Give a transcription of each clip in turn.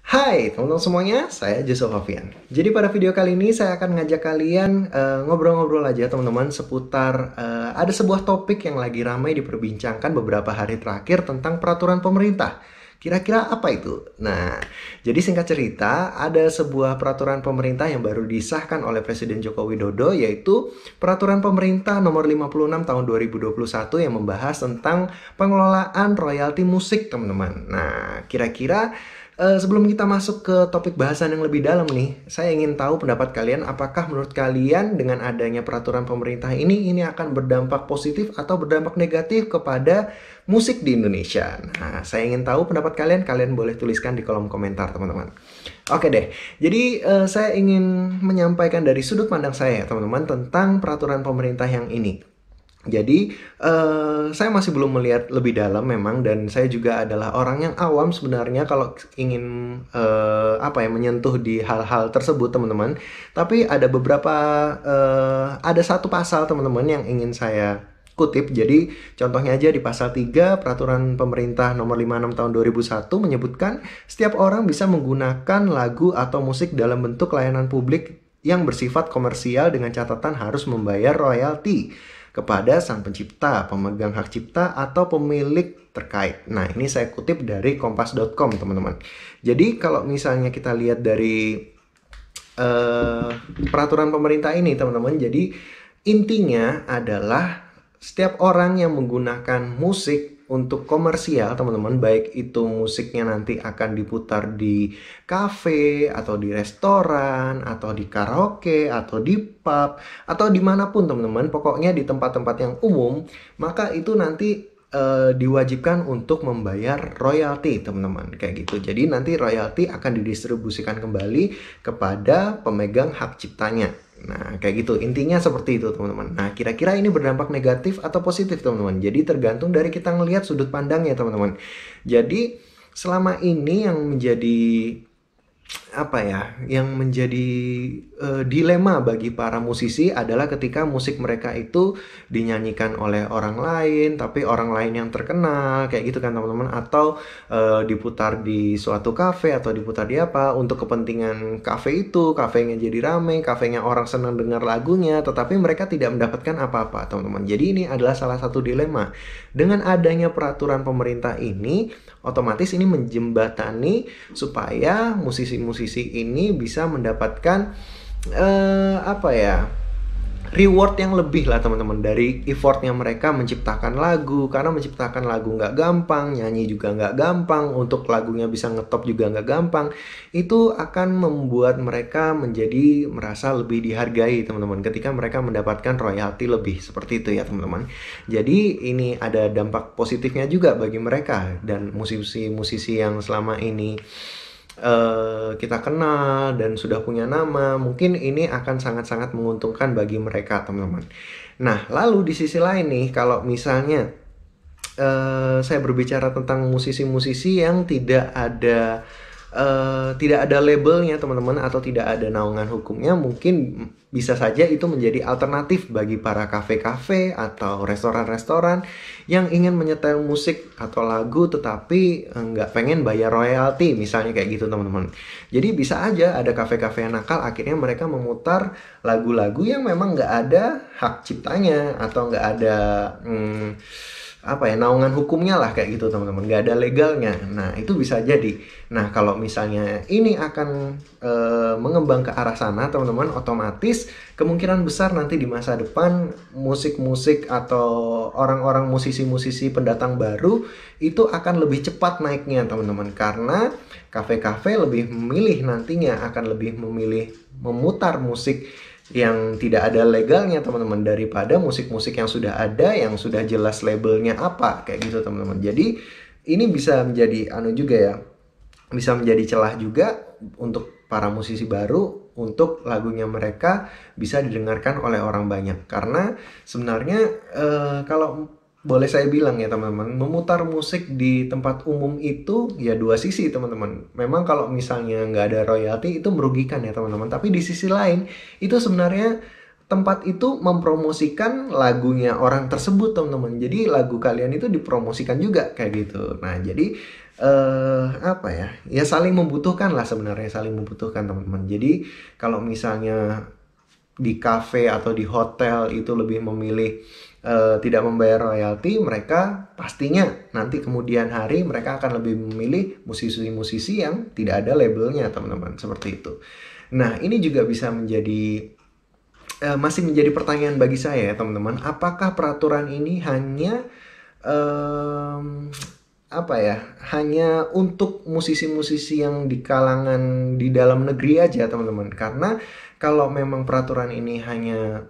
Hai teman-teman semuanya, saya Joseph Hovian. Jadi pada video kali ini saya akan ngajak kalian ngobrol-ngobrol aja teman-teman seputar ada sebuah topik yang lagi ramai diperbincangkan beberapa hari terakhir tentang peraturan pemerintah. Kira-kira apa itu? Nah, jadi singkat cerita, ada sebuah peraturan pemerintah yang baru disahkan oleh Presiden Joko Widodo, yaitu Peraturan Pemerintah Nomor 56 Tahun 2021 yang membahas tentang pengelolaan royalti musik, teman-teman. Nah, kira-kira sebelum kita masuk ke topik bahasan yang lebih dalam nih, saya ingin tahu pendapat kalian, apakah menurut kalian dengan adanya peraturan pemerintah ini akan berdampak positif atau berdampak negatif kepada musik di Indonesia? Nah, saya ingin tahu pendapat kalian, kalian boleh tuliskan di kolom komentar teman-teman. Oke deh, jadi saya ingin menyampaikan dari sudut pandang saya teman-teman tentang peraturan pemerintah yang ini. Jadi saya masih belum melihat lebih dalam memang, dan saya juga adalah orang yang awam sebenarnya kalau ingin menyentuh di hal-hal tersebut teman-teman. Tapi ada ada satu pasal teman-teman yang ingin saya kutip. Jadi contohnya aja di pasal 3 Peraturan Pemerintah Nomor 56 Tahun 2001 menyebutkan setiap orang bisa menggunakan lagu atau musik dalam bentuk layanan publik yang bersifat komersial dengan catatan harus membayar royalti kepada sang pencipta, pemegang hak cipta, atau pemilik terkait. Nah, ini saya kutip dari kompas.com, teman-teman. Jadi, kalau misalnya kita lihat dari peraturan pemerintah ini, teman-teman, jadi intinya adalah setiap orang yang menggunakan musik untuk komersial, teman-teman, baik itu musiknya nanti akan diputar di kafe, atau di restoran, atau di karaoke, atau di pub, atau dimanapun teman-teman, pokoknya di tempat-tempat yang umum, maka itu nanti diwajibkan untuk membayar royalti, teman-teman, kayak gitu. Jadi nanti royalti akan didistribusikan kembali kepada pemegang hak ciptanya. Nah, kayak gitu. Intinya seperti itu, teman-teman. Nah, kira-kira ini berdampak negatif atau positif, teman-teman? Jadi tergantung dari kita ngelihat sudut pandangnya, teman-teman. Jadi selama ini yang menjadi dilema bagi para musisi adalah ketika musik mereka itu dinyanyikan oleh orang lain, tapi orang lain yang terkenal, kayak gitu kan teman-teman, atau diputar di suatu kafe, atau diputar di apa untuk kepentingan kafe itu, kafenya jadi ramai, kafenya orang senang dengar lagunya, tetapi mereka tidak mendapatkan apa-apa, teman-teman. Jadi ini adalah salah satu dilema. Dengan adanya peraturan pemerintah ini, otomatis ini menjembatani supaya musisi-musisi ini bisa mendapatkan reward yang lebih lah, teman-teman, dari effortnya mereka menciptakan lagu. Karena menciptakan lagu nggak gampang, nyanyi juga nggak gampang, untuk lagunya bisa ngetop juga nggak gampang. Itu akan membuat mereka menjadi merasa lebih dihargai, teman-teman, ketika mereka mendapatkan royalti lebih, seperti itu ya, teman-teman. Jadi ini ada dampak positifnya juga bagi mereka, dan musisi-musisi yang selama ini kita kenal dan sudah punya nama, mungkin ini akan sangat-sangat menguntungkan bagi mereka, teman-teman. Nah, lalu di sisi lain nih, kalau misalnya saya berbicara tentang musisi-musisi yang tidak ada labelnya, teman-teman, atau tidak ada naungan hukumnya, mungkin bisa saja itu menjadi alternatif bagi para kafe-kafe atau restoran-restoran yang ingin menyetel musik atau lagu tetapi nggak pengen bayar royalti, misalnya kayak gitu, teman-teman. Jadi bisa aja ada kafe-kafe yang nakal, akhirnya mereka memutar lagu-lagu yang memang nggak ada hak ciptanya, atau nggak ada naungan hukumnya lah, kayak gitu, teman-teman, nggak ada legalnya. Nah, itu bisa jadi. Nah, kalau misalnya ini akan mengembang ke arah sana, teman-teman, otomatis kemungkinan besar nanti di masa depan musik-musik atau orang-orang musisi-musisi pendatang baru itu akan lebih cepat naiknya, teman-teman, karena kafe-kafe lebih memilih, nantinya akan lebih memilih memutar musik yang tidak ada legalnya, teman-teman, daripada musik-musik yang sudah ada, yang sudah jelas labelnya apa, kayak gitu, teman-teman. Jadi ini bisa menjadi juga ya, bisa menjadi celah juga untuk para musisi baru, untuk lagunya mereka bisa didengarkan oleh orang banyak. Karena sebenarnya kalau boleh saya bilang ya, teman-teman, memutar musik di tempat umum itu ya dua sisi, teman-teman. Memang kalau misalnya nggak ada royalti itu merugikan ya, teman-teman. Tapi di sisi lain itu sebenarnya tempat itu mempromosikan lagunya orang tersebut, teman-teman. Jadi lagu kalian itu dipromosikan juga, kayak gitu. Nah, jadi apa ya, ya saling membutuhkan lah sebenarnya, saling membutuhkan teman-teman. Jadi kalau misalnya di kafe atau di hotel itu lebih memilih tidak membayar royalti, mereka pastinya nanti kemudian hari mereka akan lebih memilih musisi-musisi yang tidak ada labelnya teman-teman, seperti itu. Nah ini juga bisa menjadi masih menjadi pertanyaan bagi saya ya teman-teman, apakah peraturan ini hanya em, apa ya, hanya untuk musisi-musisi yang di kalangan di dalam negeri aja teman-teman? Karena kalau memang peraturan ini hanya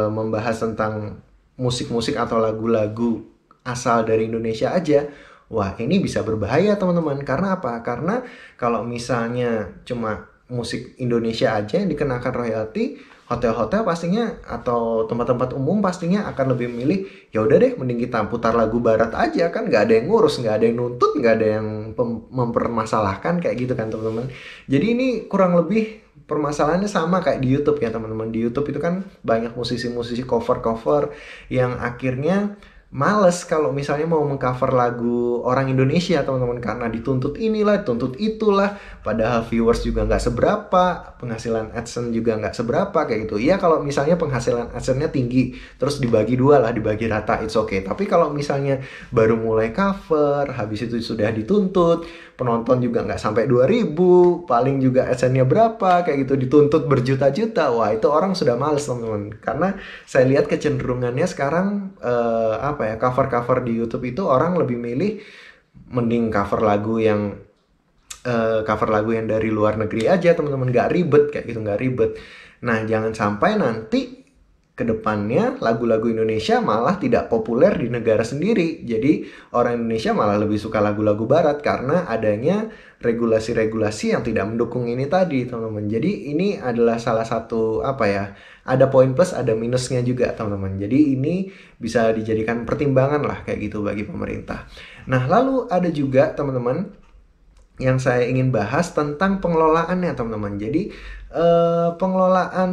membahas tentang musik-musik atau lagu-lagu asal dari Indonesia aja, wah ini bisa berbahaya teman-teman. Karena apa? Karena kalau misalnya cuma musik Indonesia aja yang dikenakan royalti, hotel-hotel pastinya atau tempat-tempat umum pastinya akan lebih memilih, ya udah deh mending kita putar lagu barat aja, kan nggak ada yang ngurus, nggak ada yang nuntut, nggak ada yang mempermasalahkan kayak gitu kan teman-teman. Jadi ini kurang lebih permasalahannya sama kayak di YouTube ya teman-teman. Di YouTube itu kan banyak musisi-musisi cover-cover yang akhirnya males kalau misalnya mau mengcover lagu orang Indonesia teman-teman, karena dituntut inilah, dituntut itulah, padahal viewers juga nggak seberapa, penghasilan AdSense juga nggak seberapa kayak gitu. Iya kalau misalnya penghasilan AdSense-nya tinggi, terus dibagi dua lah, dibagi rata, it's okay. Tapi kalau misalnya baru mulai cover, habis itu sudah dituntut, penonton juga nggak sampai 2000, paling juga AdSense-nya berapa, kayak gitu, dituntut berjuta-juta, wah itu orang sudah males teman-teman. Karena saya lihat kecenderungannya sekarang apa ya, cover-cover di YouTube itu orang lebih milih mending cover lagu yang dari luar negeri aja teman-teman, nggak ribet kayak gitu, nggak ribet. Nah jangan sampai nanti kedepannya lagu-lagu Indonesia malah tidak populer di negara sendiri. Jadi orang Indonesia malah lebih suka lagu-lagu barat karena adanya regulasi-regulasi yang tidak mendukung ini tadi teman-teman. Jadi ini adalah salah satu apa ya, ada poin plus ada minusnya juga teman-teman. Jadi ini bisa dijadikan pertimbangan lah kayak gitu bagi pemerintah. Nah lalu ada juga teman-teman yang saya ingin bahas tentang pengelolaannya teman-teman. Jadi pengelolaan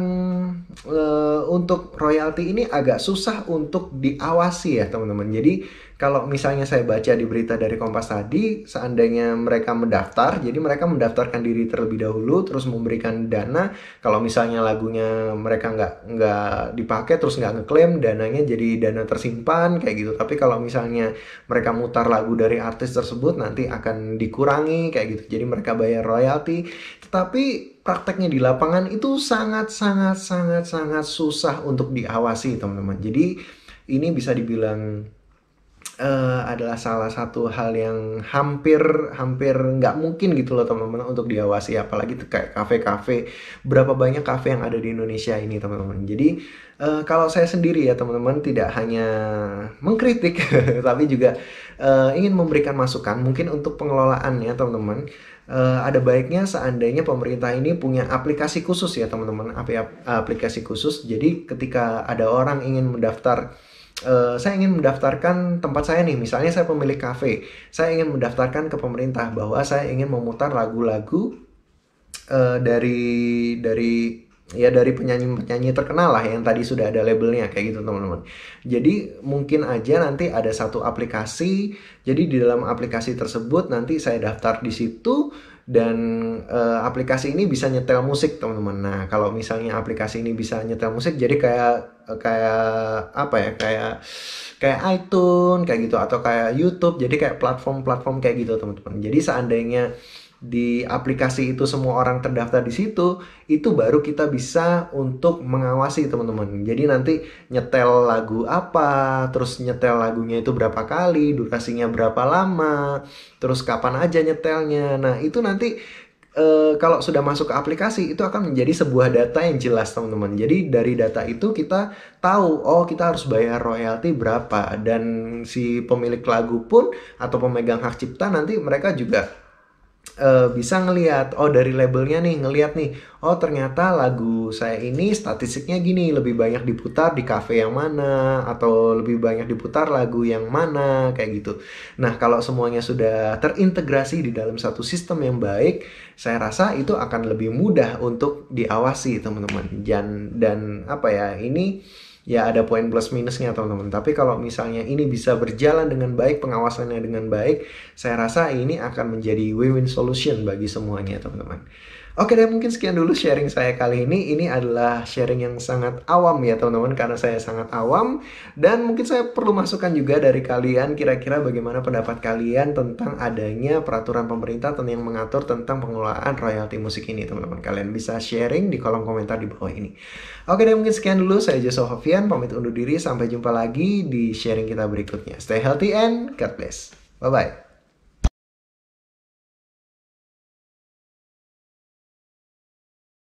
untuk royalti ini agak susah untuk diawasi ya teman-teman. Jadi kalau misalnya saya baca di berita dari Kompas tadi, seandainya mereka mendaftar, jadi mereka mendaftarkan diri terlebih dahulu, terus memberikan dana. Kalau misalnya lagunya mereka nggak dipakai, terus nggak ngeklaim, dananya jadi dana tersimpan kayak gitu. Tapi kalau misalnya mereka mutar lagu dari artis tersebut, nanti akan dikurangi kayak gitu. Jadi mereka bayar royalti. Tetapi prakteknya di lapangan itu sangat susah untuk diawasi teman-teman. Jadi ini bisa dibilang adalah salah satu hal yang hampir nggak mungkin gitu loh teman-teman untuk diawasi, apalagi kayak kafe-kafe, berapa banyak kafe yang ada di Indonesia ini teman-teman. Jadi kalau saya sendiri ya teman-teman tidak hanya mengkritik tapi juga ingin memberikan masukan mungkin untuk pengelolaannya teman-teman. Ada baiknya seandainya pemerintah ini punya aplikasi khusus ya teman-teman, aplikasi khusus. Jadi ketika ada orang ingin mendaftar, saya ingin mendaftarkan tempat saya nih, misalnya saya pemilik kafe, saya ingin mendaftarkan ke pemerintah bahwa saya ingin memutar lagu-lagu dari penyanyi-penyanyi terkenal lah yang tadi sudah ada labelnya kayak gitu teman-teman. Jadi mungkin aja nanti ada satu aplikasi, jadi di dalam aplikasi tersebut nanti saya daftar di situ dan aplikasi ini bisa nyetel musik teman-teman. Nah kalau misalnya aplikasi ini bisa nyetel musik, jadi kayak apa ya, kayak iTunes kayak gitu atau kayak YouTube, jadi kayak platform-platform kayak gitu teman-teman. Jadi seandainya di aplikasi itu semua orang terdaftar di situ, itu baru kita bisa untuk mengawasi teman-teman. Jadi nanti nyetel lagu apa, terus nyetel lagunya itu berapa kali, durasinya berapa lama, terus kapan aja nyetelnya. Nah itu nanti kalau sudah masuk ke aplikasi itu akan menjadi sebuah data yang jelas teman-teman. Jadi dari data itu kita tahu, oh kita harus bayar royalti berapa, dan si pemilik lagu pun atau pemegang hak cipta nanti mereka juga bisa ngelihat, oh dari labelnya nih ngelihat nih, oh ternyata lagu saya ini statistiknya gini, lebih banyak diputar di cafe yang mana atau lebih banyak diputar lagu yang mana kayak gitu. Nah kalau semuanya sudah terintegrasi di dalam satu sistem yang baik, saya rasa itu akan lebih mudah untuk diawasi teman-teman. Dan apa ya, ini ya ada poin plus minusnya teman-teman. Tapi kalau misalnya ini bisa berjalan dengan baik, pengawasannya dengan baik, saya rasa ini akan menjadi win-win solution bagi semuanya teman-teman. Oke deh, mungkin sekian dulu sharing saya kali ini. Ini adalah sharing yang sangat awam ya teman-teman, karena saya sangat awam. Dan mungkin saya perlu masukan juga dari kalian, kira-kira bagaimana pendapat kalian tentang adanya peraturan pemerintah yang mengatur tentang pengelolaan royalti musik ini teman-teman. Kalian bisa sharing di kolom komentar di bawah ini. Oke deh, mungkin sekian dulu. Saya Joshua Hovian, pamit undur diri. Sampai jumpa lagi di sharing kita berikutnya. Stay healthy and God bless. Bye-bye.